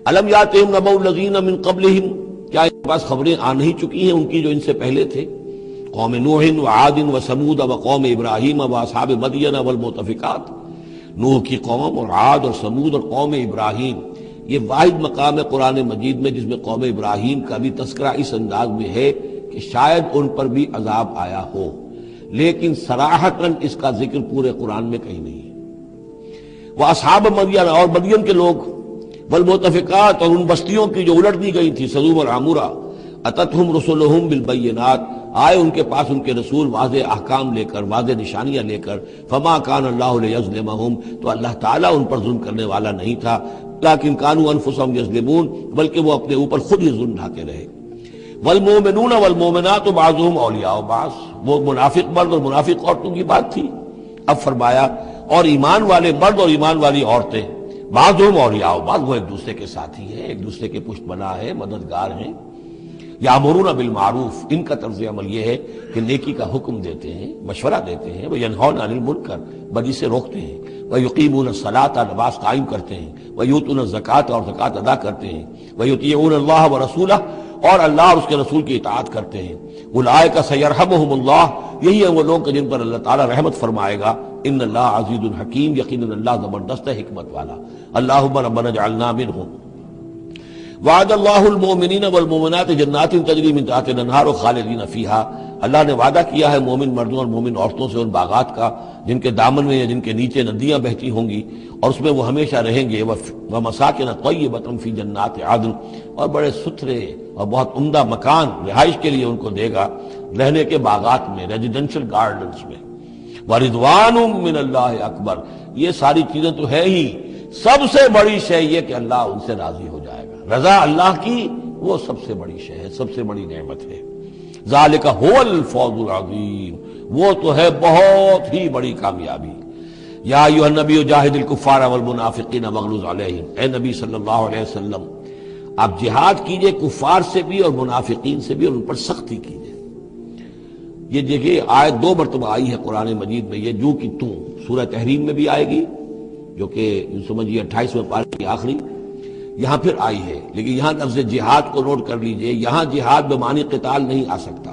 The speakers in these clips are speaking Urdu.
الم یاتہم نبأ الذین من قبلہم، کیا ان کے پاس خبریں آ نہیں چکی ہیں ان کی جو ان سے پہلے تھے؟ قوم نوح وعاد وثمود وقوم ابراہیم واصحاب مدین والمؤتفکات، نوح کی قوم اور عاد اور سمود اور قوم ابراہیم، یہ واحد مقام ہے قرآن مجید میں جس میں قوم ابراہیم کا بھی تذکرہ اس انداز میں ہے کہ شاید ان پر بھی عذاب آیا ہو، لیکن صراحتاً اس کا ذکر پورے قرآن میں کہیں نہیں ہے۔ وہ اصحاب مدین اور مدین کے لوگ، والمؤتفکات اور ان بستیوں کی جو الٹ دی گئی تھی، سدوم اور عمورہ، اتتہم رسلہم بالبینات، آئے ان کے پاس ان کے رسول واضح احکام لے کر، واضح نشانیاں لے کر، فما کان اللہ لیظلمہم، تو اللہ تعالیٰ ان پر ظلم کرنے والا نہیں تھا، لیکن کانوا انفسہم یظلمون، بلکہ وہ اپنے اوپر خود ہی ظلم ڈھاتے رہے۔ والمؤمنون والمؤمنات بعضهم اولیاء بعض، وہ منافق مرد اور منافق عورتوں کی بات تھی۔ اب فرمایا اور ایمان والے مرد اور ایمان والی عورتیں بعضهم اولیاء بعض، وہ ایک دوسرے کے ساتھی ہیں، ایک دوسرے کے پشت بنا ہے، مددگار ہیں۔ یامرون بالمعروف، ان کا طرز عمل یہ ہے کہ نیکی کا حکم دیتے ہیں، مشورہ دیتے ہیں، وینہون عن المنکر، بدی سے روکتے ہیں، ویقیمون الصلاۃ، نماز قائم کرتے ہیں، ویؤتون الزکوٰۃ، اور زکوٰۃ ادا کرتے ہیں، ویطیعون اللہ ورسولہ، اور اللہ اور اس کے رسول کی اطاعت کرتے ہیں۔ اولئک سیرحمہم اللہ، یہی ہیں وہ لوگ جن پر اللہ تعالیٰ رحمت فرمائے گا۔ ان اللہ عزیز الحکیم، یقیناً اللہ زبردست ہے، حکمت والا۔ اللہم ربنا اجعلنا منہم۔ وعد اللہ المؤمنین والمؤمنات جنات تجری من تحتها الانہار خالدین فیہا، اللہ نے وعدہ کیا ہے مومن مردوں اور مومن عورتوں سے ان باغات کا جن کے دامن میں یا جن کے نیچے ندیاں بہتی ہوں گی، اور اس میں وہ ہمیشہ رہیں گے۔ ومساکن طیبۃ فی جنات عدن، اور بڑے ستھرے اور بہت عمدہ مکان رہائش کے لیے ان کو دے گا، رہنے کے باغات میں، ریزیڈینشل گارڈنز میں۔ ورضوان من اللہ اکبر، یہ ساری چیزیں تو ہے ہی، سب سے بڑی شے یہ کہ اللہ ان سے راضی ہو جائے گا۔ رضا اللہ کی وہ سب سے بڑی شے ہے، سب سے بڑی نعمت ہے۔ ذالک هو الفوز العظیم، وہ تو ہے بہت ہی بڑی کامیابی۔ یا ایھا النبی جاہد الکفار والمنافقین واغلظ علیہم، اے نبی صلی اللہ علیہ وسلم آپ جہاد کیجئے کفار سے بھی اور منافقین سے بھی، اور ان پر سختی کیجئے۔ یہ دیکھیے آیت 2 مرتبہ آئی ہے قرآن مجید میں، یہ جو کہ تو سورہ تحریم میں بھی آئے گی جو کہ سمجھیے 28ویں پارے کی آخری، یہاں پھر آئی ہے، لیکن یہاں لفظ جہاد کو نوٹ کر لیجئے، یہاں جہاد بمعنی قتال نہیں آ سکتا۔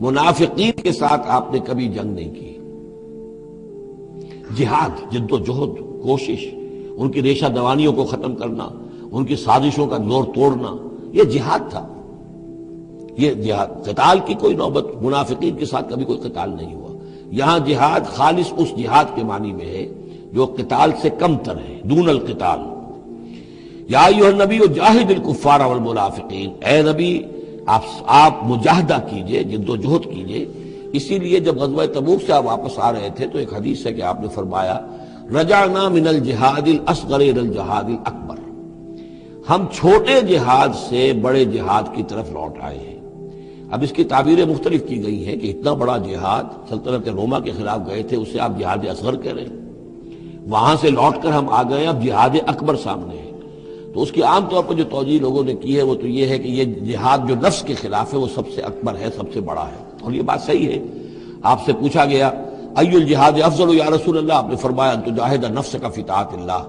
منافقین کے ساتھ آپ نے کبھی جنگ نہیں کی، جہاد جد و جہد، کوشش، ان کی ریشہ دوانیوں کو ختم کرنا، ان کی سازشوں کا زور توڑنا، یہ جہاد تھا، یہ جہاد۔ قتال کی کوئی نوبت منافقین کے ساتھ کبھی کوئی قتال نہیں ہوا۔ یہاں جہاد خالص اس جہاد کے معنی میں ہے جو قتال سے کم تر ہے، دون القتال۔ یا ایھا النبی جاہد الکفار والمنافقین، اے نبی آپ مجاہدہ کیجئے، جد و جہد کیجئے۔ اسی لیے جب غزوہ تبوک سے آپ واپس آ رہے تھے تو ایک حدیث ہے کہ آپ نے فرمایا رجعنا من الجہاد الاصغر الى الجہاد الاکبر، ہم چھوٹے جہاد سے بڑے جہاد کی طرف لوٹ آئے ہیں۔ اب اس کی تعبیریں مختلف کی گئی ہیں کہ اتنا بڑا جہاد سلطنت روما کے خلاف گئے تھے، اسے آپ جہاد اصغر کہہ رہے ہیں، وہاں سے لوٹ کر ہم آ گئے، اب جہاد اکبر سامنے ہے۔ تو اس کی عام طور پر جو توجیہ لوگوں نے کی ہے وہ تو یہ ہے کہ یہ جہاد جو نفس کے خلاف ہے وہ سب سے اکبر ہے، سب سے بڑا ہے، اور یہ بات صحیح ہے۔ آپ سے پوچھا گیا ای الجہاد افضل یا رسول اللہ، آپ نے فرمایا ان تجاہد نفسک فی طاعت اللہ،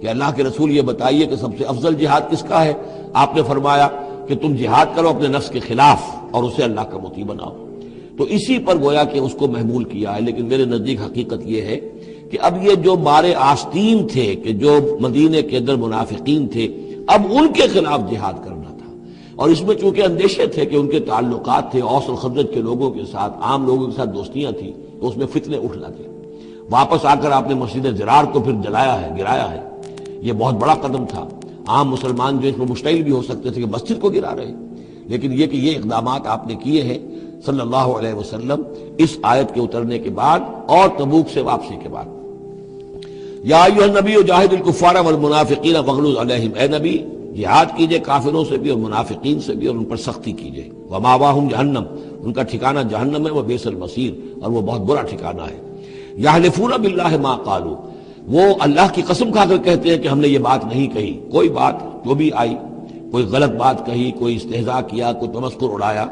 کہ اللہ کے رسول یہ بتائیے کہ سب سے افضل جہاد کس کا ہے؟ آپ نے فرمایا کہ تم جہاد کرو اپنے نفس کے خلاف اور اسے اللہ کا مطیع بناؤ۔ تو اسی پر گویا کہ اس کو محمول کیا ہے، لیکن میرے نزدیک حقیقت یہ ہے کہ اب یہ جو مارے آستین تھے، کہ جو مدینے کے اندر منافقین تھے، اب ان کے خلاف جہاد کرنا تھا، اور اس میں چونکہ اندیشے تھے کہ ان کے تعلقات تھے اوس اور خزرج کے لوگوں کے ساتھ، عام لوگوں کے ساتھ دوستیاں تھیں، تو اس میں فتنے اٹھنا تھے۔ واپس آ کر آپ نے مسجد ضرار کو پھر جلایا ہے، گرایا ہے، یہ بہت بڑا قدم تھا۔ عام مسلمان جو اس میں مشتعل بھی ہو سکتے تھے کہ مسجد کو گرا رہے، لیکن یہ کہ یہ اقدامات آپ نے کیے ہیں صلی اللہ علیہ وسلم اس آیت کے اترنے کے بعد اور تبوک سے واپسی کے بعد۔ یا ایھا النبی جاہد الکفار والمنافقین واغلظ علیہم، اے نبی جہاد کیجئے کافروں سے بھی اور منافقین سے بھی، اور ان پر سختی کیجئے۔ ومأواہم جہنم، ان کا ٹھکانہ جہنم ہے، وبئس المصیر، اور وہ بہت برا ٹھکانہ ہے۔ یحلفون باللہ ما قالوا، وہ اللہ کی قسم کھا کر کہتے ہیں کہ ہم نے یہ بات نہیں کہی، کوئی بات جو بھی آئی، کوئی غلط بات کہی، کوئی استہزاء کیا، کوئی تمسخر اڑایا۔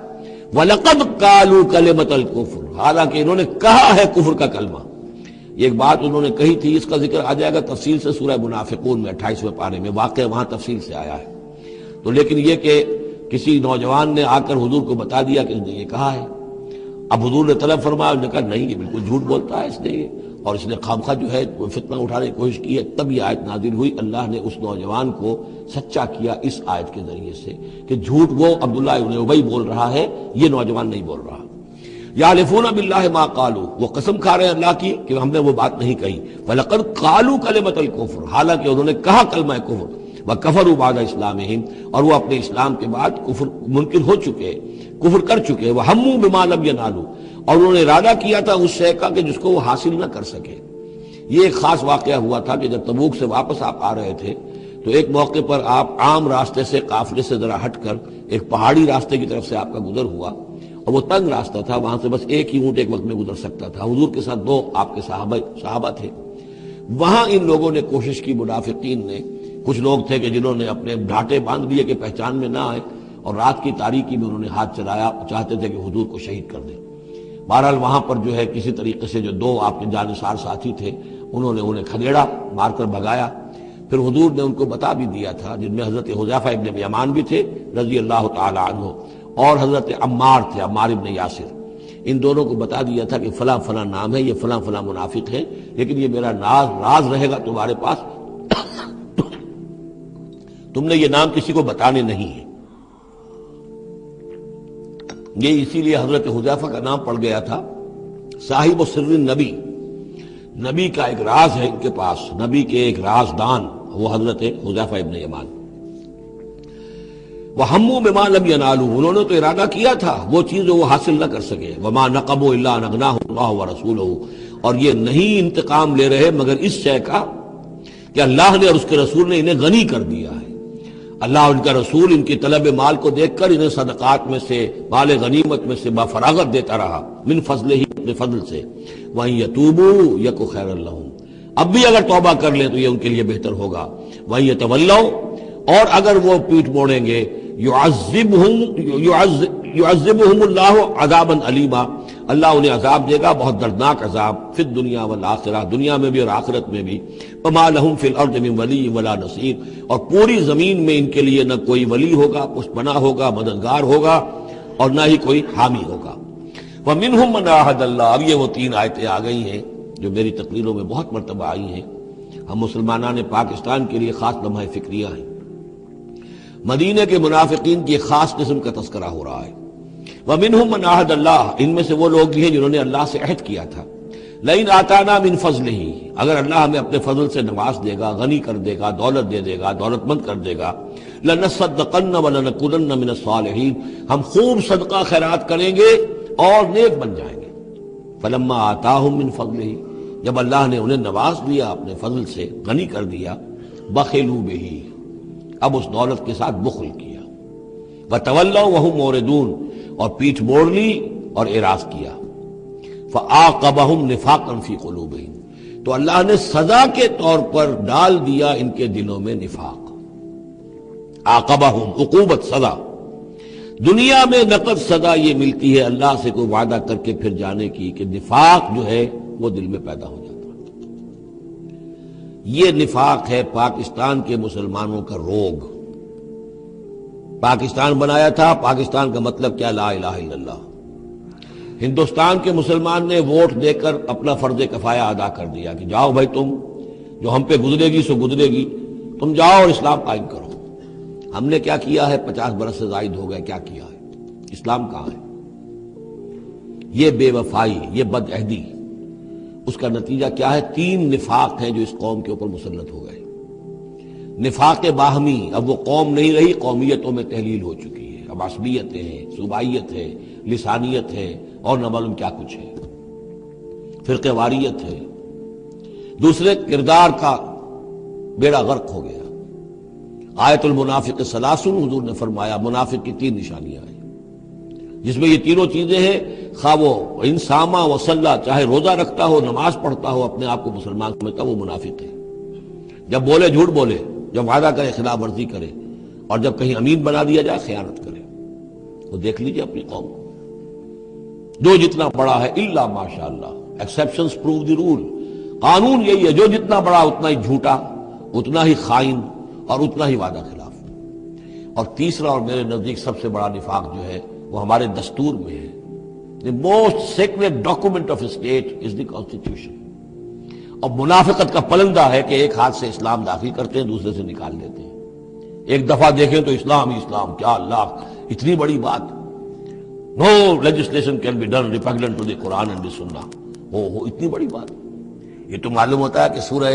وَلَقَدْ قَالُوا كَلِمَةَ الْكُفْرِ، حالانکہ انہوں نے کہا ہے کفر کا کلمہ۔ ایک بات انہوں نے کہی تھی، اس کا ذکر آ جائے گا تفصیل سے سورہ منافقون میں 28ویں پارے میں، واقعہ وہاں تفصیل سے آیا ہے۔ تو لیکن یہ کہ کسی نوجوان نے آ کر حضور کو بتا دیا کہ اس نے یہ کہا ہے، اب حضور نے طلب فرمایا، انہوں نے کہا نہیں یہ بالکل جھوٹ بولتا ہے اس نے یہ، اور اس نے خامخواہ جو ہے فتنہ اٹھانے کی کوشش کی ہے۔ تب یہ آیت نازل ہوئی، اللہ نے اس نوجوان کو سچا کیا اس آیت کے ذریعے سے کہ جھوٹ وہ عبداللہ ابن ابی بول رہا ہے، یہ نوجوان نہیں بول رہا۔ یحلفون باللہ ما قالوا، وہ قسم کھا رہے ہیں اللہ کی کہ ہم نے وہ بات نہیں کہی۔ وَلَقَدْ قَالُوا كَلِمَةَ الْكُفْرِ، حالانکہ انہوں نے کہا کلمہ کفر۔ وَكَفَرُوا بَعْدَ إِسْلَامِهِمْ، اور وہ اپنے اسلام کے بعد کفر منکر ہو چکے، کفر کر چکے۔ وَهَمُّوا بِمَا لَمْ يَنَالُوا، اور انہوں نے ارادہ کیا تھا اس شے کا کہ جس کو وہ حاصل نہ کر سکے۔ یہ ایک خاص واقعہ ہوا تھا کہ جب تبوک سے واپس آپ آ رہے تھے تو ایک موقع پر آپ عام راستے سے، قافلے سے ذرا ہٹ کر ایک پہاڑی راستے کی طرف سے آپ کا گزر ہوا، اور وہ تنگ راستہ تھا، وہاں سے بس ایک ہی اونٹ ایک وقت میں گزر سکتا تھا۔ حضور کے ساتھ 2 آپ کے صحابہ تھے۔ وہاں ان لوگوں نے کوشش کی، منافقین نے، کچھ لوگ تھے کہ جنہوں نے اپنے ڈھانٹے باندھ لیے کہ پہچان میں نہ آئے، اور رات کی تاریکی میں انہوں نے ہاتھ چلایا، چاہتے تھے کہ حضور کو شہید کر دیں۔ بہرحال وہاں پر جو ہے کسی طریقے سے جو 2 آپ کے جانثار ساتھی تھے انہوں نے انہیں کھدیڑا، مار کر بھگایا۔ پھر حضور نے ان کو بتا بھی دیا تھا، جن میں حضرت حذیفہ ابن یمان بھی تھے رضی اللہ تعالی عنہ، اور حضرت عمار تھے، عمار ابن یاسر۔ ان دونوں کو بتا دیا تھا کہ فلاں فلاں نام ہے، یہ فلاں فلاں منافق ہے، لیکن یہ میرا راز رہے گا تمہارے پاس، تم نے یہ نام کسی کو بتانے نہیں ہے۔ یہ اسی لیے حضرت حذیفہ کا نام پڑ گیا تھا صاحب و سر النبی، نبی کا ایک راز ہے ان کے پاس، نبی کے ایک رازدان، وہ حضرت حذیفہ ابن یمان۔ وَهَمُّوا بِمَا لَمْ يَنَالُوا، انہوں نے تو ارادہ کیا تھا وہ چیز جو وہ حاصل نہ کر سکے۔ وَمَا نَقَمُوا إِلَّا أَنْ أَغْنَاهُمُ اللَّهُ وَرَسُولُهُ، اور یہ نہیں انتقام لے رہے مگر اس شے کا کہ اللہ نے اور اس کے رسول نے انہیں غنی کر دیا ہے۔ اللہ اور ان کا رسول ان کی طلب مال کو دیکھ کر انہیں صدقات میں سے، مال غنیمت میں سے بفراغت دیتا رہا، من فضلہ، اپنے فضل سے۔ وَإِن يَتُوبُوا يَكُ خَيْرًا لَّهُمْ، اب بھی اگر توبہ کر لیں تو یہ ان کے لیے بہتر ہوگا۔ وَإِن يَتَوَلَّوْا، اور اگر وہ پیٹھ موڑیں گے، يُعَذِّبُهُمُ اللَّهُ عَذَابًا عَلِيمًا، اللہ انہیں عذاب دے گا، بہت دردناک عذاب، فی الدنیا والآخرہ، دنیا میں بھی اور آخرت میں بھی۔ وَمَا لَهُمْ فِي الْأَرْضِ مِن وَلِيٍّ وَلَا نَصِيرٍ، اور پوری زمین میں ان کے لیے نہ کوئی ولی ہوگا، پشت پناہ ہوگا، مددگار ہوگا، اور نہ ہی کوئی حامی ہوگا۔ وَمِنْهُمْ مَنْ عَاهَدَ اللَّهُ، اب یہ وہ 3 آیتیں آ گئی ہیں جو میری تقریروں میں بہت مرتبہ آئی ہیں، ہم مسلمانان پاکستان کے لیے خاص لمحہ فکریہ ہیں۔ مدینہ کے منافقین کی ایک خاص قسم کا تذکرہ ہو رہا ہے۔ وَمِنْهُمْ مَنْ عَاهَدَ اللَّهُ، ان میں سے وہ لوگ بھی ہیں جنہوں نے اللہ سے عہد کیا تھا، لَئِنْ آتَانَا مِنْ فَضْلِهِ، اگر اللہ ہمیں اپنے فضل سے نواز دے گا، غنی کر دے گا، دولت دے دے گا، دولت مند کر دے گا، لَنَصَّدَّقَنَّ وَلَنَكُونَنَّ مِنَ الصَّالِحِينَ، ہم خوب صدقہ خیرات کریں گے اور نیک بن جائیں گے۔ فَلَمَّا آتَاهُم مِنْ فَضْلِهِ، جب اللہ نے انہیں نواز دیا اپنے فضل سے، غنی کر دیا، بَخِلُوا بِهِ، اب اس دولت کے ساتھ بخل کیا، وَتَوَلَّوْا وَهُمْ مُعْرِضُونَ، اور پیٹھ موڑ لی اور اعراض کیا۔ فَعَاقَبَهُمْ نِفَاقًا فِي قُلُوبِهِمْ، تو اللہ نے سزا کے طور پر ڈال دیا ان کے دلوں میں نفاق۔ عاقبہم، عقوبت، سزا۔ دنیا میں نقد سزا یہ ملتی ہے اللہ سے کوئی وعدہ کر کے پھر جانے کی کہ نفاق جو ہے وہ دل میں پیدا ہو جاتا ہے۔ یہ نفاق ہے پاکستان کے مسلمانوں کا روگ۔ پاکستان بنایا تھا، پاکستان کا مطلب کیا؟ لا الہ الا اللہ۔ ہندوستان کے مسلمان نے ووٹ دے کر اپنا فرض کفایہ ادا کر دیا کہ جاؤ بھائی، تم جو ہم پہ گزرے گی سو گزرے گی، تم جاؤ اور اسلام قائم کرو۔ ہم نے کیا کیا ہے؟ 50 برس سے زائد ہو گئے، کیا کیا ہے؟ اسلام کہاں ہے؟ یہ بے وفائی، یہ بد عہدی، اس کا نتیجہ کیا ہے؟ 3 نفاق ہیں جو اس قوم کے اوپر مسلط ہو گئے۔ نفاق باہمی، اب وہ قوم نہیں رہی، قومیتوں میں تحلیل ہو چکی ہے، اب عصبیتیں ہیں، صوبائیت ہے، لسانیت ہے، اور نہ معلوم کیا کچھ ہے، فرقہ واریت ہے۔ دوسرے، کردار کا بیڑا غرق ہو گیا۔ آیت المنافق ثلاث، حضور نے فرمایا منافق کی 3 نشانیاں ہیں، جس میں یہ تینوں چیزیں ہیں، خواہ وہ انسامہ وصلہ، چاہے روزہ رکھتا ہو، نماز پڑھتا ہو، اپنے آپ کو مسلمان سمجھتا، وہ منافق ہے۔ جب بولے جھوٹ بولے، جب وعدہ کرے خلاف ورزی کرے، اور جب کہیں امین بنا دیا جائے خیانت کرے۔ وہ دیکھ لیجئے اپنی قوم کو، جو جتنا بڑا ہے، الا ماشاء اللہ، ایکسیپشنز پروو دی رول۔ قانون یہی ہے، جو جتنا بڑا اتنا ہی جھوٹا، اتنا ہی خائن اور اتنا ہی وعدہ خلاف۔ اور تیسرا اور میرے نزدیک سب سے بڑا نفاق جو ہے وہ ہمارے دستور میں ہے۔ The most sacred document of a state is the constitution۔ اور منافقت کا پلندہ ہے کہ ایک ہاتھ سے اسلام داخل کرتے ہیں، دوسرے سے نکال دیتے ہیں۔ ایک دفعہ دیکھیں تو اسلام ہی اسلام، کیا اللہ، اتنی بڑی بات، no legislation can be done repugnant to the Quran and the Sunnah۔ اتنی بڑی بات، یہ تو معلوم ہوتا ہے کہ سورہ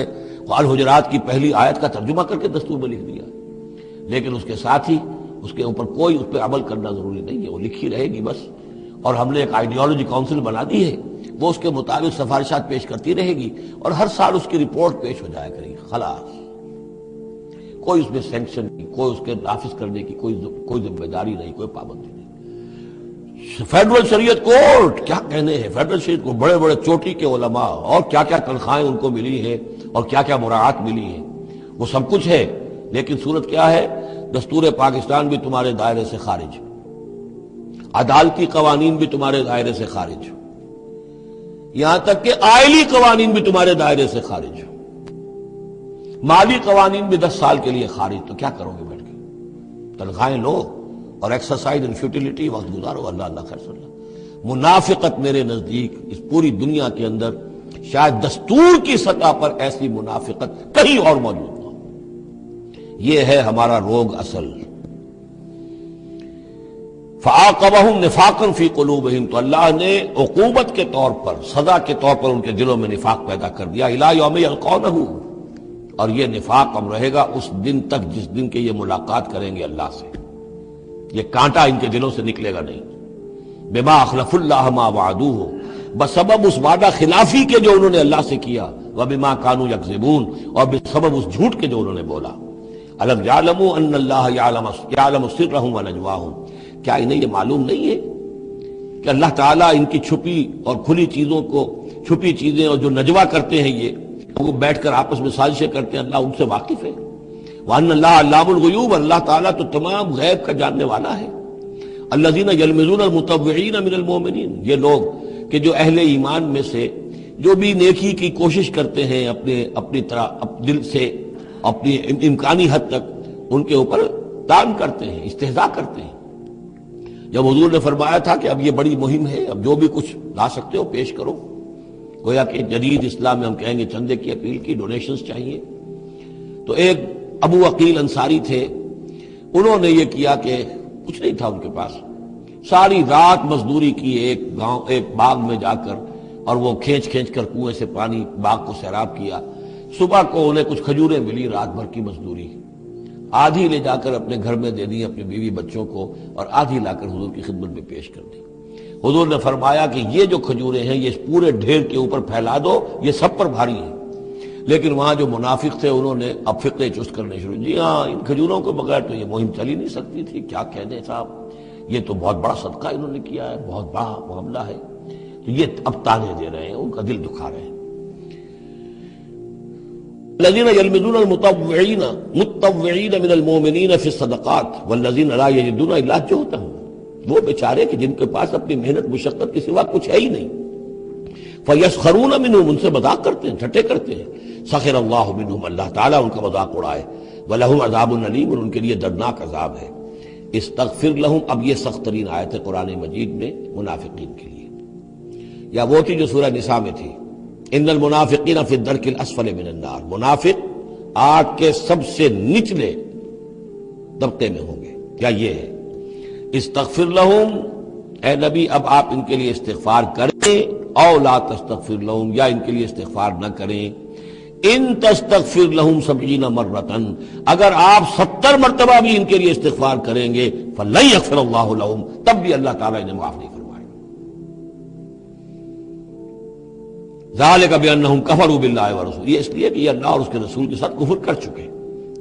الحجرات کی پہلی آیت کا ترجمہ کر کے دستور میں لکھ دیا، لیکن اس کے ساتھ ہی اس کے اوپر کوئی اس پہ عمل کرنا ضروری نہیں ہے، وہ لکھی رہے گی بس۔ اور ہم نے ایک آئیڈیالوجی کونسل بنا دی ہے، وہ اس کے مطابق سفارشات پیش کرتی رہے گی اور ہر سال اس کی رپورٹ پیش ہو جایا کرے گی، خلاص۔ کوئی اس میں سینکشن نہیں، کوئی اس کے نافذ کرنے کی کوئی ذمہ داری نہیں، کوئی پابندی نہیں۔ فیڈرل شریعت کورٹ کیا کہنے ہیں، فیڈرل شریعت کو بڑے بڑے چوٹی کے علماء اور کیا کیا تنخواہیں ان کو ملی ہیں اور کیا کیا مراعات ملی ہیں، وہ سب کچھ ہے، لیکن صورت کیا ہے؟ دستور پاکستان بھی تمہارے دائرے سے خارج، عدالتی قوانین بھی تمہارے دائرے سے خارج، یہاں تک کہ آئلی قوانین بھی تمہارے دائرے سے خارج، مالی قوانین بھی 10 سال کے لیے خارج۔ تو کیا کرو گے بیٹھ کے؟ تنخواہیں لو اور ایکسرسائز اینڈ فیوٹیلیٹی وقت گزارو، اللہ اللہ خیر صلی اللہ۔ منافقت میرے نزدیک اس پوری دنیا کے اندر شاید دستور کی سطح پر ایسی منافقت کہیں اور موجود نہ ہو۔ یہ ہے ہمارا روگ اصل۔ فَعَاقَبَهُمْ نِفَاقًا فِي قُلُوبِهِمْ، تو اللہ نے عقوبت کے طور پر، سزا کے طور پر ان کے دلوں میں نفاق پیدا کر دیا، إِلَىٰ يَوْمِ يَلْقَوْنَهُ، اور یہ نفاق ہم رہے گا اس دن تک جس دن کے یہ ملاقات کریں گے اللہ سے۔ یہ کانٹا ان کے دلوں سے نکلے گا نہیں۔ بما اخلف اللہ ما وعدوہ، بسبب اس وعدہ خلافی کے جو انہوں نے اللہ سے کیا، وبما کانوا یکذبون، اور بسبب اس جھوٹ کے جو انہوں نے بولا۔ الم یعلموا ان اللہ یعلم سرهم ونجواهم، کیا انہیں یہ معلوم نہیں ہے کہ اللہ تعالیٰ ان کی چھپی اور کھلی چیزوں کو، چھپی چیزیں اور جو نجوا کرتے ہیں یہ وہ بیٹھ کر آپس میں سازشیں کرتے ہیں، اللہ ان سے واقف ہے۔ وَأَنَّ اللَّهَ عَلَّامُ الْغُيُوبِ، اللہ تعالیٰ تو تمام غیب کا جاننے والا ہے۔ الَّذِينَ يَلْمِزُونَ الْمُطَوِّعِينَ مِنَ الْمُؤْمِنِينَ، یہ لوگ کہ جو اہل ایمان میں سے جو بھی نیکی کی کوشش کرتے ہیں اپنی طرح دل سے، اپنی امکانی حد تک ان کے اوپر تان کرتے ہیں، استہزاء کرتے ہیں۔ جب حضور نے فرمایا تھا کہ اب یہ بڑی مہم ہے، اب جو بھی کچھ لا سکتے ہو پیش کرو، گویا کہ جدید اسلام میں ہم کہیں گے چندے کی اپیل کی، ڈونیشنز چاہیے، تو ایک ابو عقیل انصاری تھے، انہوں نے یہ کیا کہ کچھ نہیں تھا ان کے پاس، ساری رات مزدوری کی ایک گاؤں، ایک باغ میں جا کر، اور وہ کھینچ کر کنویں سے پانی باغ کو سیراب کیا۔ صبح کو انہیں کچھ کھجوریں ملی، رات بھر کی مزدوری، آدھی لے جا کر اپنے گھر میں دے دی اپنی بیوی بچوں کو، اور آدھی لا کر حضور کی خدمت میں پیش کر دی۔ حضور نے فرمایا کہ یہ جو کھجوریں ہیں یہ پورے ڈھیر کے اوپر پھیلا دو، یہ سب پر بھاری ہیں۔ لیکن وہاں جو منافق تھے انہوں نے اب فقے چست کرنے شروع، جی ہاں ان کھجوروں کو بغیر تو یہ مہم چل ہی نہیں سکتی تھی، کیا کہنے صاحب، یہ تو بہت بڑا صدقہ انہوں نے کیا ہے، بہت بڑا معاملہ ہے۔ تو یہ اب تانے دے رہے ہیں، ان کا دل دکھا رہے ہیں۔ الذين يلمزون المطوعين من المؤمنين في الصدقات والذين لا يجدون الا جهدهم، وہ بیچارے کہ جن کے پاس اپنی محنت مشقت کے سوا کچھ ہے ہی نہیں، فیسخرون منهم، ان سے مذاق کرتے ہیں، ٹھٹے کرتے ہیں، سخر اللہ منهم، اللہ تعالیٰ ان کا مذاق اڑائے، ولہم عذاب علیم، اور ان کے لیے دردناک عذاب ہے۔ استغفر لهم، اب یہ سخت ترین آیت ہے قرآن مجید میں منافقین کے لیے، یا وہ تھی جو سورہ نساء میں تھی، ان المنافقین فی الدرک الاسفل من النار، منافق آگ کے سب سے نچلے طبقے میں ہوں گے۔ کیا یہ ہے؟ استغفر لہم، اے نبی اب آپ ان کے لیے استغفار کریں، او لا تستغفر لہم، یا ان کے لیے استغفار نہ کریں، ان تستغفر لہم 70 مرۃ، اگر آپ 70 مرتبہ بھی ان کے لیے استغفار کریں گے، فلن یغفر اللہ لہم، تب بھی اللہ تعالیٰ انہیں معاف نہیں فرمائے۔ ذالک بانہم کفروا باللہ ورسولہ، یہ اس لیے کہ یہ اللہ اور اس کے رسول کے ساتھ کفر کر چکے،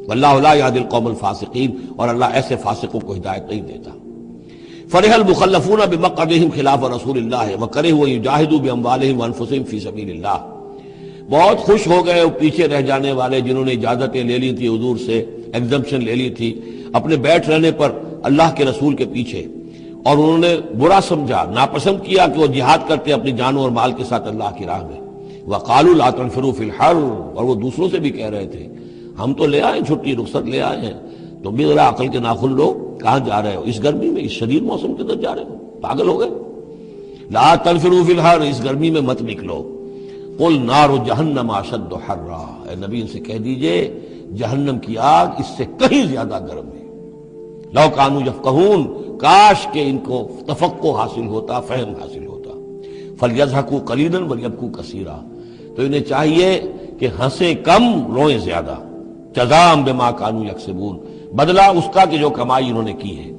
واللہ لا یہدی القوم الفاسقین، اور اللہ ایسے فاسقوں کو ہدایت نہیں دیتا۔ فرح المخلفون بمقعدہم خلاف رسول اللہ وکرہوا ان یجاہدوا باموالہم وانفسہم فی سبیل اللہ، بہت خوش ہو گئے وہ پیچھے رہ جانے والے جنہوں نے اجازتیں لے لی تھی حضور سے، ایگزمپشن لے لی تھی اپنے بیٹھ رہنے پر اللہ کے رسول کے پیچھے، اور انہوں نے برا سمجھا، ناپسند کیا کہ وہ جہاد کرتے اپنی جانوں اور مال کے ساتھ اللہ کی راہ میں، وقالوا لا تنفروا فی الحر، اور وہ دوسروں سے بھی کہہ رہے تھے ہم تو لے آئے چھٹی رخصت لے آئے ہیں، تم بھی ذرا عقل کے ناخن لو، کہاں جا رہے ہو اس گرمی میں، اس شدید موسم کے اندر جا رہے ہو، پاگل ہو گئے؟ لا تنفروا فی الحر، اس گرمی میں مت نکلو۔ قل نار جہنم اشد حرا، اے نبی ان سے کہہ دیجئے جہنم کی آگ اس سے کہیں زیادہ گرم ہے۔ لو کانوا یفقہون، کاش کہ ان کو تفقہ حاصل ہوتا، فہم حاصل ہوتا۔ فلیضحکوا قلیلا ولیبکوا کثیرا، تو انہیں چاہیے کہ ہنسیں کم روئیں زیادہ۔ جزاء بما کانوا یکسبون، بدلہ اس کا کہ جو کمائی انہوں نے کی ہے۔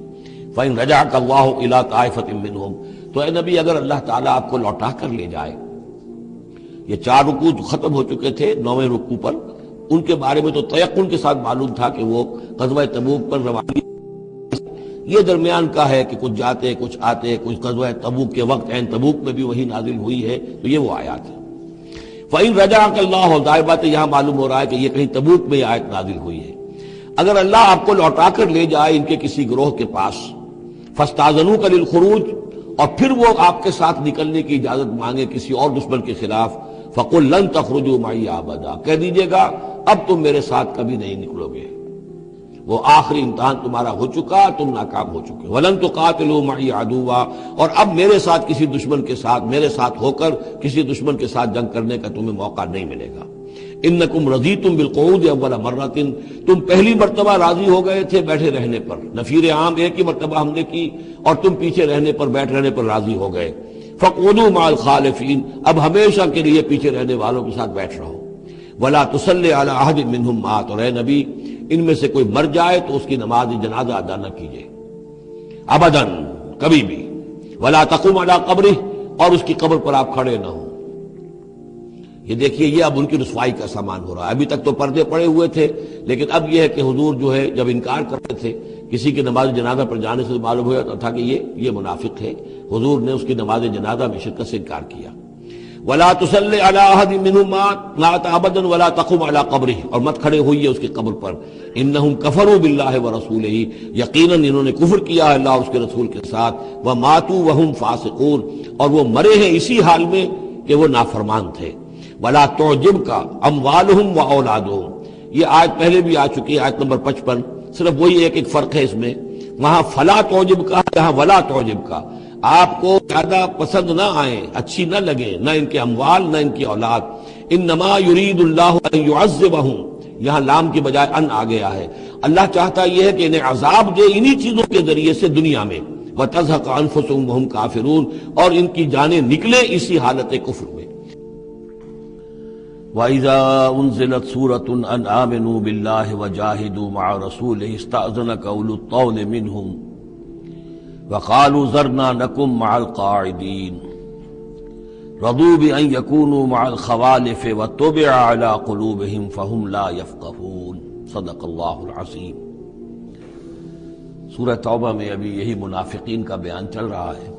فإن رجعک اللہ الی طائفۃ منہم، تو اے نبی اگر اللہ تعالیٰ آپ کو لوٹا کر لے جائے، یہ 4 رکوع ختم ہو چکے تھے، 9ویں رکوع پر ان کے بارے میں تو تیقن کے ساتھ معلوم تھا کہ وہ غزوہ تبوک پر روانگی، یہ درمیان کا ہے کہ کچھ جاتے کچھ آتے، کچھ غزوہ تبوک کے وقت عین تبوک میں بھی وہی نازل ہوئی ہے، تو یہ وہ آیات ہے۔ فإن رجعک اللہ، ظاہر بات ہے یہاں معلوم ہو رہا ہے کہ یہ کہیں تبوک میں یہ آیت نازل ہوئی ہے۔ اگر اللہ آپ کو لوٹا کر لے جائے ان کے کسی گروہ کے پاس، فاستاذنوک للخروج، اور پھر وہ آپ کے ساتھ نکلنے کی اجازت مانگے کسی اور دشمن کے خلاف، فقل لن تخرجوا معی ابدا، کہہ دیجیے گا اب تم میرے ساتھ کبھی نہیں نکلو گے، وہ آخری امتحان تمہارا ہو چکا، تم ناکام ہو چکے۔ ولن تقاتلوا معی عدوا، اور اب میرے ساتھ کسی دشمن کے ساتھ، میرے ساتھ ہو کر کسی دشمن کے ساتھ جنگ کرنے کا تمہیں موقع نہیں ملے گا۔ انکم رضیتم بالقعود اول مرۃ، تم پہلی مرتبہ راضی ہو گئے تھے بیٹھے رہنے پر، نفیر عام ایک ہی مرتبہ ہم نے کی اور تم پیچھے رہنے پر، بیٹھ رہنے پر راضی ہو گئے۔ فقعدوا مع الخالفین، اب ہمیشہ کے لیے پیچھے رہنے والوں کے ساتھ بیٹھ رہو۔ ولا تصلی علی احد منہم مات، اور اے نبی ان میں سے کوئی مر جائے تو اس کی نماز جنازہ ادا نہ کیجیے ابداً، کبھی بھی۔ ولا تقم علی قبرہ، اور اس کی قبر پر آپ کھڑے نہ ہوں۔ یہ دیکھیے یہ اب ان کی رسوائی کا سامان ہو رہا ہے۔ ابھی تک تو پردے پڑے ہوئے تھے، لیکن اب یہ ہے کہ حضور جو ہے جب انکار کرتے تھے کسی کی نماز جنازہ پر جانے سے معلوم ہو جاتا تھا کہ یہ منافق ہے، حضور نے اس کی نماز جنازہ میں شرکت سے انکار کیا۔ ولا تصلی علی احد منہم مات ابدا ولا تقم علی قبرہ، اور مت کھڑے ہوئیے اس کی قبر پر۔ انہم کفروا باللہ ورسولہ، یقیناً انہوں نے کفر کیا ہے اللہ اور اس کے رسول کے ساتھ۔ وماتوا وہم فاسقون، اور وہ مرے ہیں اسی حال میں کہ وہ نافرمان تھے۔ ولا تعجبک اموالہم واولادہم، یہ آیت پہلے بھی آ چکی ہے، آیت نمبر 55، صرف وہی ایک فرق ہے اس میں، وہاں فلا تعجب کا، یہاں ولا تعجب کا، آپ کو زیادہ پسند نہ آئیں، اچھی نہ لگیں، نہ ان کے اموال نہ ان کی اولاد۔ انما یرید اللہ ان یعذبہم، یہاں لام کی بجائے ان آ گیا ہے، اللہ چاہتا یہ ہے کہ انہیں عذاب دے انہی چیزوں کے ذریعے سے دنیا میں، وتزہق انفسہم وہم کافرون، اور ان کی جانیں نکلیں اسی حالت کفر میں۔ وَإِذَا أُنزِلَتْ سُورَةٌ أَنْ آمِنُوا بِاللَّهِ وَجَاهِدُوا مَعَ رَسُولِهِ اسْتَأْذَنَكَ أُولُو الطَّوْلِ مِنْهُمْ وَقَالُوا ذَرْنَا نَكُن مَعَ الْقَاعِدِينَ رَضُوا بِأَن يَكُونُوا مَعَ الْخَوَالِفِ وَطُبِعَ عَلَى قُلُوبِهِمْ فَهُمْ لَا يَفْقَهُونَ۔ صدق اللہ العظیم۔ سورہ توبہ میں ابھی یہی منافقین کا بیان چل رہا ہے،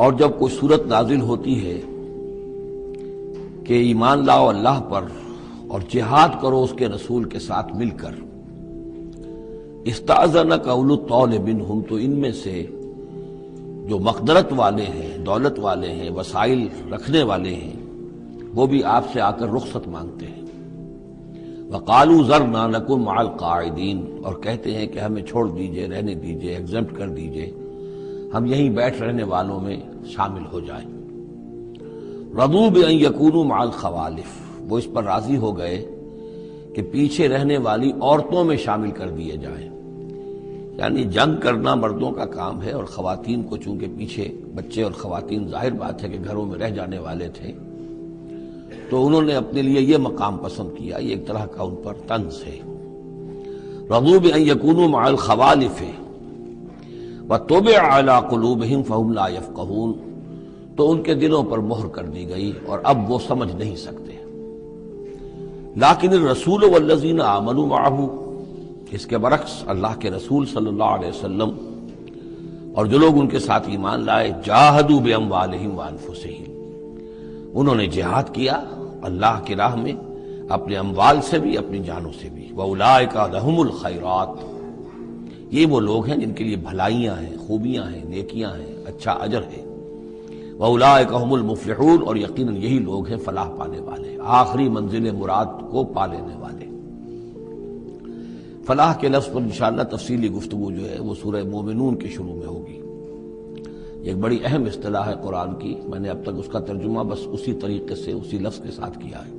اور جب کوئی صورت نازل ہوتی ہے کہ ایمان لاؤ اللہ پر اور جہاد کرو اس کے رسول کے ساتھ مل کر، استأذنک اولو الطول منہم، تو ان میں سے جو مقدرت والے ہیں، دولت والے ہیں، وسائل رکھنے والے ہیں، وہ بھی آپ سے آ کر رخصت مانگتے ہیں۔ وقالوا ذرنا نکن مع القاعدین، اور کہتے ہیں کہ ہمیں چھوڑ دیجئے، رہنے دیجئے، ایگزمپٹ کر دیجئے، ہم یہیں بیٹھ رہنے والوں میں شامل ہو جائیں۔ رضوا بأن یکونوا مع الخوالف، وہ اس پر راضی ہو گئے کہ پیچھے رہنے والی عورتوں میں شامل کر دیے جائیں، یعنی جنگ کرنا مردوں کا کام ہے، اور خواتین کو چونکہ پیچھے بچے اور خواتین ظاہر بات ہے کہ گھروں میں رہ جانے والے تھے، تو انہوں نے اپنے لیے یہ مقام پسند کیا، یہ ایک طرح کا ان پر طنز ہے۔ رضوا بأن یکونوا مع الخوالف وطبع علی قلوبہم فہم لا یفقہون، تو ان کے دلوں پر مہر کر دی گئی اور اب وہ سمجھ نہیں سکتے۔ لیکن الرسول والذین آمنوا معہ، اس کے برعکس اللہ کے رسول صلی اللہ علیہ وسلم اور جو لوگ ان کے ساتھ ایمان لائے، جاہدوا باموالہم وانفسہم، انہوں نے جہاد کیا اللہ کی راہ میں، اپنے اموال سے بھی اپنی جانوں سے بھی۔ وَأُولَٰئِکَ لَهُمُ الْخَيْرَاتُ، یہ وہ لوگ ہیں جن کے لیے بھلائیاں ہیں، خوبیاں ہیں، نیکیاں ہیں، اچھا اجر ہے۔ وَأُولَٰئِكَ هُمُ الْمُفْلِحُونَ، اور یقیناً یہی لوگ ہیں فلاح پانے والے، آخری منزل مراد کو پا لینے والے۔ فلاح کے لفظ پر انشاءاللہ تفصیلی گفتگو جو ہے وہ سورہ مومنون کے شروع میں ہوگی۔ یہ ایک بڑی اہم اصطلاح ہے قرآن کی، میں نے اب تک اس کا ترجمہ بس اسی طریقے سے اسی لفظ کے ساتھ کیا ہے۔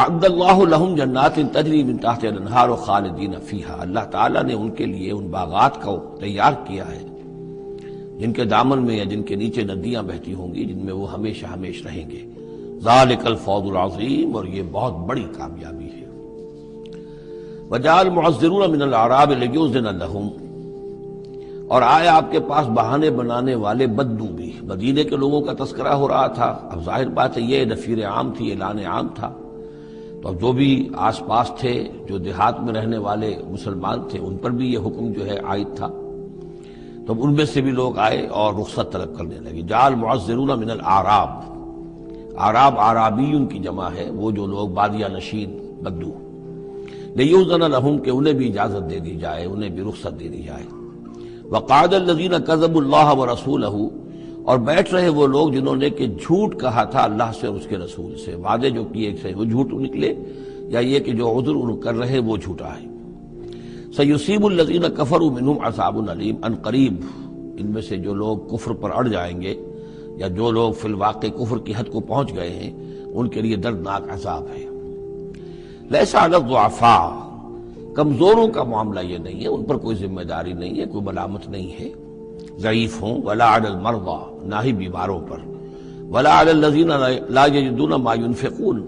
اعد اللہ لہم جنات تجری من تحتہا الانہار خالدین فیہا، اللہ تعالیٰ نے ان کے لیے ان باغات کو تیار کیا ہے جن کے دامن میں یا جن کے نیچے ندیاں بہتی ہوں گی، جن میں وہ ہمیشہ ہمیش رہیں گے۔ ذالک الفوز العظیم، اور یہ بہت بڑی کامیابی ہے۔ وجاء المعذرون من الاعراب لیؤذن لہم، اور آئے آپ کے پاس بہانے بنانے والے بدو بھی۔ مدینے کے لوگوں کا تذکرہ ہو رہا تھا، اب ظاہر بات ہے یہ نفیر عام تھی، اعلان عام تھا، تو اب جو بھی آس پاس تھے، جو دیہات میں رہنے والے مسلمان تھے، ان پر بھی یہ حکم جو ہے عائد تھا، تو ان میں سے بھی لوگ آئے اور رخصت طلب کرنے لگے۔ جاء المعذرون من الاعراب، اعراب اعرابیون کی جمع ہے، وہ جو لوگ بادیہ نشین بدو، لیؤذن لہم، کہ انہیں بھی اجازت دے دی جائے، انہیں بھی رخصت دے دی جائے۔ وقعد الذین کذبوا اللہ ورسولہ، اور بیٹھ رہے وہ لوگ جنہوں نے کہ جھوٹ کہا تھا اللہ سے اور اس کے رسول سے، وعدے جو کیے تھے وہ جھوٹ نکلے، یا یہ کہ جو عذر ان کر رہے وہ جھوٹا ہے۔ سیصیب الذین کفروا منہم عذاب علیم، ان قریب ان میں سے جو لوگ کفر پر اڑ جائیں گے، یا جو لوگ فی الواقع کفر کی حد کو پہنچ گئے ہیں، ان کے لیے دردناک عذاب ہے۔ لیس علی الضعفاء، کمزوروں کا معاملہ یہ نہیں ہے، ان پر کوئی ذمہ داری نہیں ہے، کوئی ملامت نہیں ہے، ضعیف ہوں، ولا علی المرضى، نہ ہی بیماروں پر، ولا علی الذین لا یجدون ما ينفقون،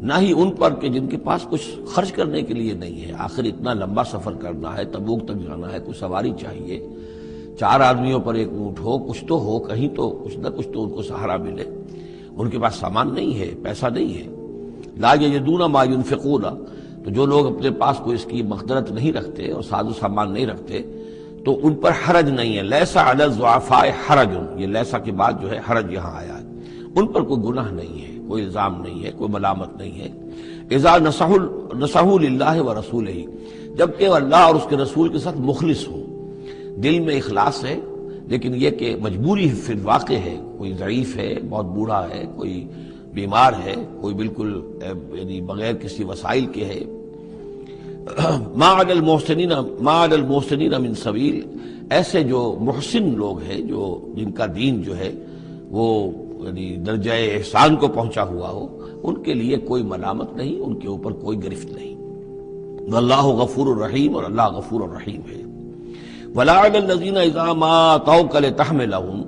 نہ ہی ان پر کہ جن کے پاس کچھ خرچ کرنے کے لیے نہیں ہے۔ آخر اتنا لمبا سفر کرنا ہے، تبوک تک جانا ہے، کوئی سواری چاہیے، 4 آدمیوں پر 1 اونٹ ہو، کچھ تو ہو، کہیں تو کچھ نہ کچھ تو ان کو سہارا ملے۔ ان کے پاس سامان نہیں ہے، پیسہ نہیں ہے۔ لا یجدون ما ينفقون، تو جو لوگ اپنے پاس کوئی اس کی مقدرت نہیں رکھتے اور ساز و سامان نہیں رکھتے، تو ان پر حرج نہیں ہے۔ لیسا علی الضعفاء حرج، یہ لیسا کے بعد جو ہے حرج یہاں آیا ہے، ان پر کوئی گناہ نہیں ہے، کوئی الزام نہیں ہے، کوئی ملامت نہیں ہے۔ اذا نصحوا للہ ورسولہ، جبکہ وہ اللہ اور اس کے رسول کے ساتھ مخلص ہوں، دل میں اخلاص ہے، لیکن یہ کہ مجبوری فی الواقع ہے، کوئی ضعیف ہے، بہت بوڑھا ہے، کوئی بیمار ہے، کوئی بالکل یعنی بغیر کسی وسائل کے ہے۔ ما علی المحسنین من سبیل، ایسے جو محسن لوگ ہیں، جو جن کا دین جو ہے وہ یعنی درجہ احسان کو پہنچا ہوا ہو، ان کے لیے کوئی ملامت نہیں، ان کے اوپر کوئی گرفت نہیں۔ واللہ غفور الرحیم، اور اللہ غفور الرحیم ہے۔ ولا علی الذین اذا ما اتوک لتحملہم،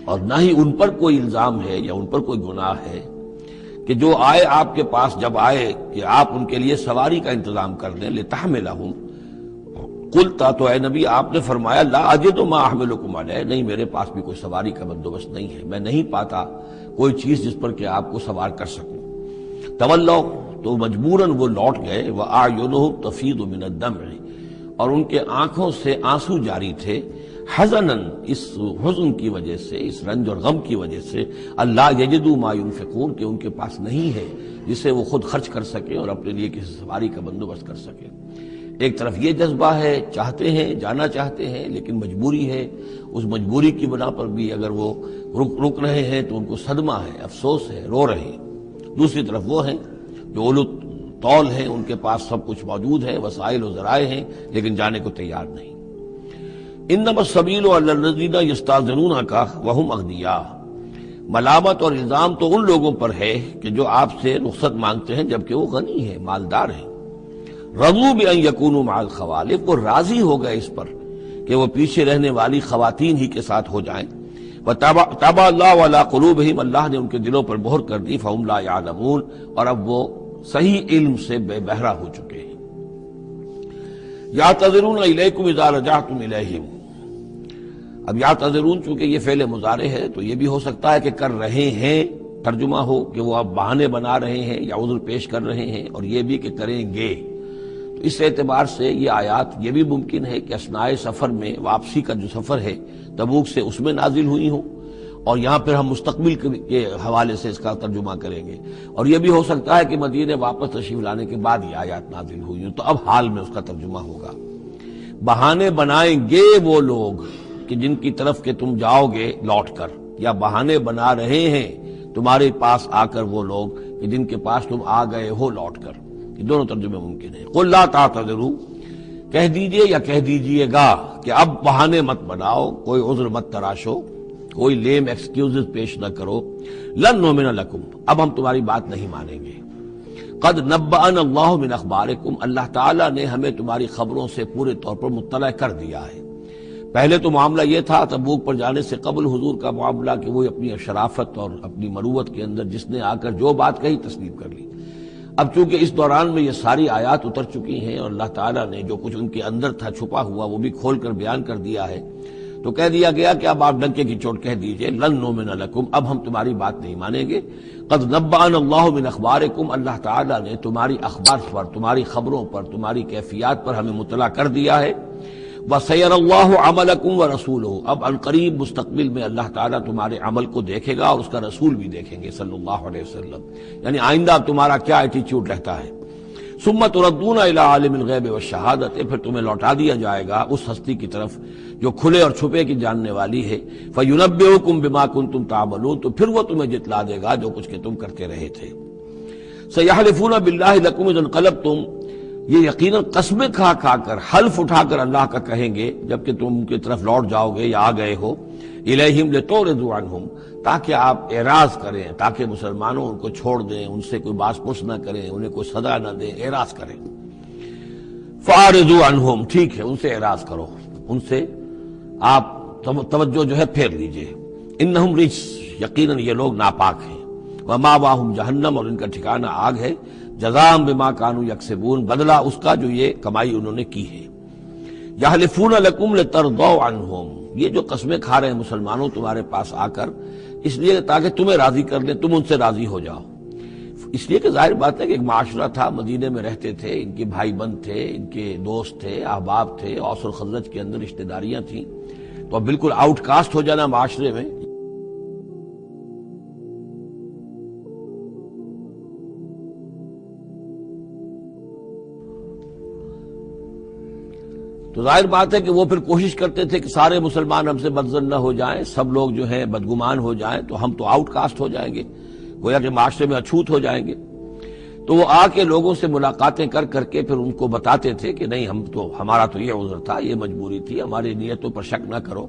اور نہ ہی ان پر کوئی الزام ہے یا ان پر کوئی گناہ ہے کہ جو آئے آپ کے پاس، جب آئے کہ آپ ان کے لیے سواری کا انتظام کر دیں، لتحملہم، قلتا، تو اے نبی آپ نے فرمایا، لا اجد ما احملکم علیہ، نہیں میرے پاس بھی کوئی سواری کا بندوبست نہیں ہے، میں نہیں پاتا کوئی چیز جس پر کہ آپ کو سوار کر سکوں۔ تولوا، تو مجبوراً وہ لوٹ گئے، واعینہم تفیض من الدمع، اور ان کے آنکھوں سے آنسو جاری تھے، حزناً، اس حزن کی وجہ سے، اس رنج اور غم کی وجہ سے، اللہ یجدوا ما ينفقون، کہ ان کے پاس نہیں ہے جسے وہ خود خرچ کر سکیں اور اپنے لیے کسی سواری کا بندوبست کر سکیں۔ ایک طرف یہ جذبہ ہے، چاہتے ہیں، جانا چاہتے ہیں، لیکن مجبوری ہے، اس مجبوری کی بنا پر بھی اگر وہ رک رہے ہیں تو ان کو صدمہ ہے، افسوس ہے، رو رہے ہیں۔ دوسری طرف وہ ہیں جو اولو طول ہیں، ان کے پاس سب کچھ موجود ہے، وسائل و ذرائع ہیں، لیکن جانے کو تیار نہیں۔ انما السبیل علی الذین یستاذنونک وہم اغنیاء، ملامت اور الزام تو ان لوگوں پر ہے کہ جو آپ سے رخصت مانگتے ہیں جبکہ وہ غنی ہیں، مالدار ہیں۔ رضوا بان یکونوا مع الخوالف، وہ راضی ہو گئے اس پر کہ وہ پیچھے رہنے والی خواتین ہی کے ساتھ ہو جائیں۔ وطبع اللہ علی قلوبہم، اللہ نے ان کے دلوں پر مہر کر دی، فہم لا یعلمون، اور اب وہ صحیح علم سے بے بہرہ ہو چکے ہیں۔ یعتذرون الیکم اذا رجعتم الیہم، اب یعتذرون چونکہ یہ فعل مضارع ہے تو یہ بھی ہو سکتا ہے کہ کر رہے ہیں ترجمہ ہو کہ وہ اب بہانے بنا رہے ہیں یا عذر پیش کر رہے ہیں، اور یہ بھی کہ کریں گے۔ تو اس اعتبار سے یہ آیات یہ بھی ممکن ہے کہ اثناء سفر میں، واپسی کا جو سفر ہے تبوک سے، اس میں نازل ہوئی ہوں، اور یہاں پھر ہم مستقبل کے حوالے سے اس کا ترجمہ کریں گے، اور یہ بھی ہو سکتا ہے کہ مدینے واپس تشریف لانے کے بعد یہ آیات نازل ہوئی ہوں، تو اب حال میں اس کا ترجمہ ہوگا۔ بہانے بنائیں گے وہ لوگ کہ جن کی طرف کہ تم جاؤ گے لوٹ کر، یا بہانے بنا رہے ہیں تمہارے پاس آ کر وہ لوگ کہ جن کے پاس تم آ گئے ہو لوٹ کر. یہ دونوں ترجمے ممکن ہیں. قل لا تعتذروا، کہہ دیجئے یا کہہ دیجئے گا کہ اب بہانے مت بناؤ، کوئی عذر مت تراشو، کوئی لیم ایکسکیوزز پیش نہ کرو. لن نؤمن لکم، اب ہم تمہاری بات نہیں مانیں گے. قد نبأنا اللہ من اخبارکم، اللہ تعالیٰ نے ہمیں تمہاری خبروں سے پورے طور پر مطلع کر دیا ہے. پہلے تو معاملہ یہ تھا تبوک پر جانے سے قبل حضور کا معاملہ کہ وہ اپنی شرافت اور اپنی مروت کے اندر جس نے آ کر جو بات کہی تسلیم کر لی. اب چونکہ اس دوران میں یہ ساری آیات اتر چکی ہیں اور اللہ تعالیٰ نے جو کچھ ان کے اندر تھا چھپا ہوا وہ بھی کھول کر بیان کر دیا ہے، تو کہہ دیا گیا کہ اب آپ ڈنکے کی چوٹ کہہ دیجئے لن نؤمن لکم، اب ہم تمہاری بات نہیں مانیں گے. قد نبأنا اللہ من اخبارکم، اللہ تعالیٰ نے تمہاری اخبار پر، تمہاری خبروں پر، تمہاری کیفیات پر ہمیں مطلع کر دیا ہے. وَسَيَرَ اللَّهُ عَمَلَكُمْ وَرَسُولُهُ، اب عنقریب مستقبل میں اللہ تعالیٰ تمہارے عمل کو دیکھے گا اور اس کا رسول بھی دیکھیں گے صلی اللہ علیہ وسلم. یعنی آئندہ اب تمہارا کیا ایٹیچیوڈ رہتا ہے. ثُمَّ تُرَدُّونَ إِلَىٰ عَالِمِ الْغَيْبِ وَالشَّهَادَةِ، پھر تمہیں لوٹا دیا جائے گا اس ہستی کی طرف جو کھلے اور چھپے کی جاننے والی ہے. فَيُنَبِّئُكُم بِمَا كُنتُمْ تَعْمَلُونَ، تو پھر وہ تمہیں جتلا دے گا جو کچھ کہ تم کرتے رہے تھے. سَيَحْلِفُونَ بِاللَّهِ لَكُمْ إِذَا انقلبتم، یہ یقیناً قسمیں کھا کھا کر، حلف اٹھا کر اللہ کا کہیں گے جبکہ تم ان کی طرف لوٹ جاؤ گے یا آ گئے ہو. الیہم لتعرضوا عنہم، تاکہ آپ اعراض کریں، تاکہ مسلمانوں ان کو چھوڑ دیں، ان سے کوئی باس پرس نہ کریں، انہیں کوئی سزا نہ دیں، اعراض کریں. فاعرضوا عنہم، ٹھیک ہے ان سے اعراض کرو، ان سے آپ توجہ جو ہے پھیر لیجئے. انہم رجس، یقیناً یہ لوگ ناپاک ہیں. وماواہم جہنم، اور ان کا ٹھکانہ آگ ہے. جزاء بما کانوا یکسبون، بدلہ اس کا جو یہ کمائی انہوں نے کی ہے. یحلفون لکم لترضوا عنہم، یہ جو قسمیں کھا رہے ہیں مسلمانوں تمہارے پاس آ کر، اس لیے تاکہ تمہیں راضی کر لیں، تم ان سے راضی ہو جاؤ. اس لیے کہ ظاہر بات ہے کہ ایک معاشرہ تھا، مدینے میں رہتے تھے، ان کے بھائی بند تھے، ان کے دوست تھے، احباب تھے، اوس اور خزرج کے اندر رشتہ داریاں تھیں، تو اب بالکل آؤٹ کاسٹ ہو جانا معاشرے میں. تو ظاہر بات ہے کہ وہ پھر کوشش کرتے تھے کہ سارے مسلمان ہم سے بدظن نہ ہو جائیں، سب لوگ جو ہیں بدگمان ہو جائیں، تو ہم تو آؤٹ کاسٹ ہو جائیں گے، گویا کہ معاشرے میں اچھوت ہو جائیں گے. تو وہ آ کے لوگوں سے ملاقاتیں کر کر کے پھر ان کو بتاتے تھے کہ نہیں، ہمارا تو یہ عذر تھا، یہ مجبوری تھی، ہماری نیتوں پر شک نہ کرو.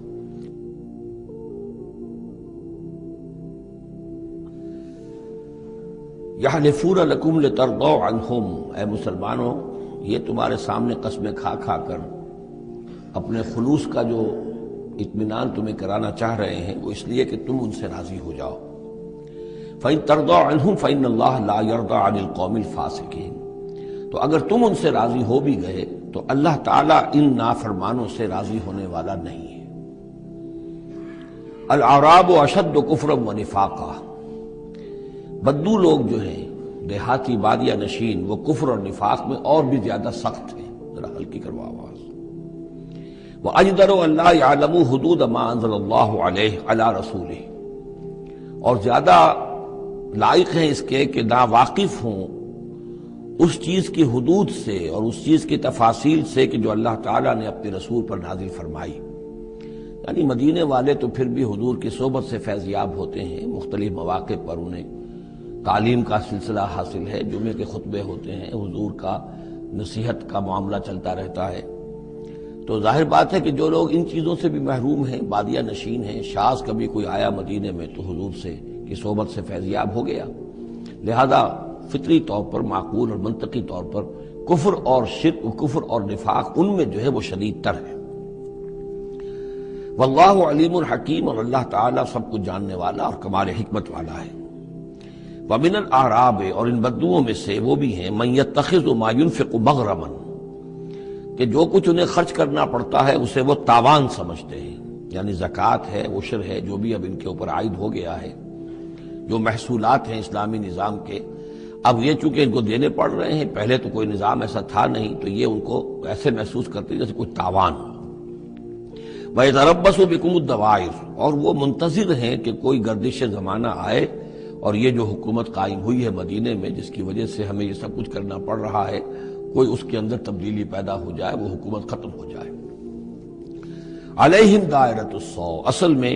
یحلفون لکم لترضوا عنہم، اے مسلمانوں یہ تمہارے سامنے قسمیں کھا کھا کر اپنے خلوص کا جو اطمینان تمہیں کرانا چاہ رہے ہیں وہ اس لیے کہ تم ان سے راضی ہو جاؤ. فَإِن تَرْضَوْا عَنْهُمْ فَإِنَّ اللَّهَ لَا يَرْضَىٰ عَنِ الْقَوْمِ الْفَاسِقِينَ، تو اگر تم ان سے راضی ہو بھی گئے تو اللہ تعالیٰ ان نافرمانوں سے راضی ہونے والا نہیں ہے. الْأَعْرَابُ أَشَدُّ كُفْرًا وَنِفَاقًا، بدو لوگ جو ہیں دیہاتی بادیہ نشین، وہ کفر اور نفاق میں اور بھی زیادہ سخت ہیں. ذرا ہلکی کرو آواز. وَأَجْدَرُ أَن لَّا يَعْلَمُوا حُدُودَ مَا أَنزَلَ اللَّهُ عَلَيْهِ عَلَىٰ رَسُولِهِ، اور زیادہ لائق ہیں اس کے کہ نا واقف ہوں اس چیز کی حدود سے اور اس چیز کی تفاصیل سے کہ جو اللہ تعالیٰ نے اپنے رسول پر نازل فرمائی. یعنی مدینے والے تو پھر بھی حضور کی صحبت سے فیضیاب ہوتے ہیں، مختلف مواقع پر انہیں تعلیم کا سلسلہ حاصل ہے، جمعے کے خطبے ہوتے ہیں، حضور کا نصیحت کا معاملہ چلتا رہتا ہے. تو ظاہر بات ہے کہ جو لوگ ان چیزوں سے بھی محروم ہیں، بادیہ نشین ہیں، شاذ کبھی کوئی آیا مدینے میں تو حضور سے کی صحبت سے فیضیاب ہو گیا، لہذا فطری طور پر، معقول اور منطقی طور پر کفر اور شرک، کفر اور نفاق ان میں جو ہے وہ شدید تر ہے. واللہ علیم الحکیم، اور اللہ تعالیٰ سب کچھ جاننے والا اور کمال حکمت والا ہے. وَمِنَ الْأَعْرَابِ، اور ان بدوؤں میں سے وہ بھی ہیں، مَن يَتَّخِذُ مَا يُنْفِقُ مَغْرَمًا، کہ جو کچھ انہیں خرچ کرنا پڑتا ہے اسے وہ تاوان سمجھتے ہیں. یعنی زکوٰۃ ہے، عشر ہے، جو بھی اب ان کے اوپر عائد ہو گیا ہے، جو محصولات ہیں اسلامی نظام کے، اب یہ چونکہ ان کو دینے پڑ رہے ہیں، پہلے تو کوئی نظام ایسا تھا نہیں، تو یہ ان کو ایسے محسوس کرتے جیسے کوئی تاوان ہو. وَيَتَرَبَّصُ بِكُمُ الدَّوَائِرَ، اور وہ منتظر ہیں کہ کوئی گردش زمانہ آئے اور یہ جو حکومت قائم ہوئی ہے مدینے میں، جس کی وجہ سے ہمیں یہ سب کچھ کرنا پڑ رہا ہے، کوئی اس کے اندر تبدیلی پیدا ہو جائے، وہ حکومت ختم ہو جائے. علیہم دائرۃ السوء، اصل میں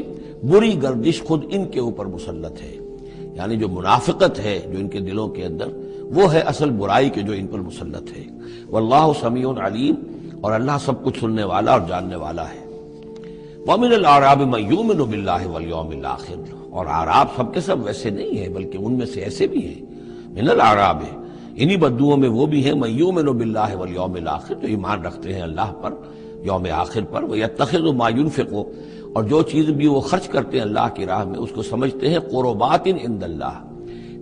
بری گردش خود ان کے اوپر مسلط ہے، یعنی جو منافقت ہے جو ان کے دلوں کے اندر، وہ ہے اصل برائی کے جو ان پر مسلط ہے۔ واللہ سمیع علیم، اور اللہ سب کچھ سننے والا اور جاننے والا ہے۔ وَمِنَ الْأَعْرَابِ مَن يُؤْمِنُ بِاللَّهِ وَالْيَوْمِ الْآخِرِ، اور اعراب سب کے سب ویسے نہیں ہیں، بلکہ ان میں سے ایسے بھی ہیں۔ من الاعراب، انہی بدوؤں میں وہ بھی ہیں من یؤمن باللہ والیوم الآخر، جو ایمان رکھتے ہیں اللہ پر، یوم آخر پر، ویتخذ ما ينفق، اور جو چیز بھی وہ خرچ کرتے ہیں اللہ کی راہ میں اس کو سمجھتے ہیں قربات عند اللہ،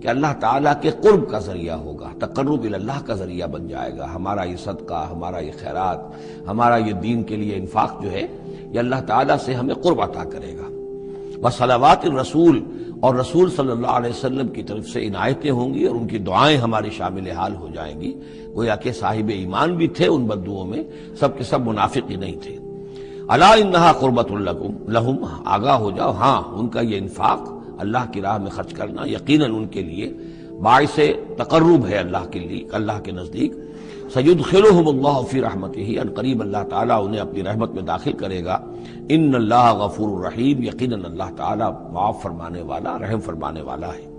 کہ اللہ تعالیٰ کے قرب کا ذریعہ ہوگا، تقرب اللہ کا ذریعہ بن جائے گا۔ ہمارا یہ صدقہ، ہمارا یہ خیرات، ہمارا یہ دین کے لیے انفاق جو ہے، یہ اللہ تعالیٰ سے ہمیں قرب عطا کرے گا۔ وصلوات الرسول، اور رسول صلی اللہ علیہ وسلم کی طرف سے عنایتیں ہوں گی اور ان کی دعائیں ہماری شامل حال ہو جائیں گی۔ گویا کہ صاحب ایمان بھی تھے ان بدوؤں میں، سب کے سب منافق ہی نہیں تھے۔ الا انہا قربۃ لہم، آگاہ ہو جاؤ، ہاں ان کا یہ انفاق، اللہ کی راہ میں خرچ کرنا، یقیناً ان کے لیے باعث تقرب ہے اللہ کے لیے، اللہ کے نزدیک۔ سیدخلہم اللہ فی رحمتہ، ان قریب اللہ تعالیٰ انہیں اپنی رحمت میں داخل کرے گا۔ ان اللہ غفور الرحیم، یقیناً اللہ تعالیٰ معاف فرمانے والا، رحم فرمانے والا ہے۔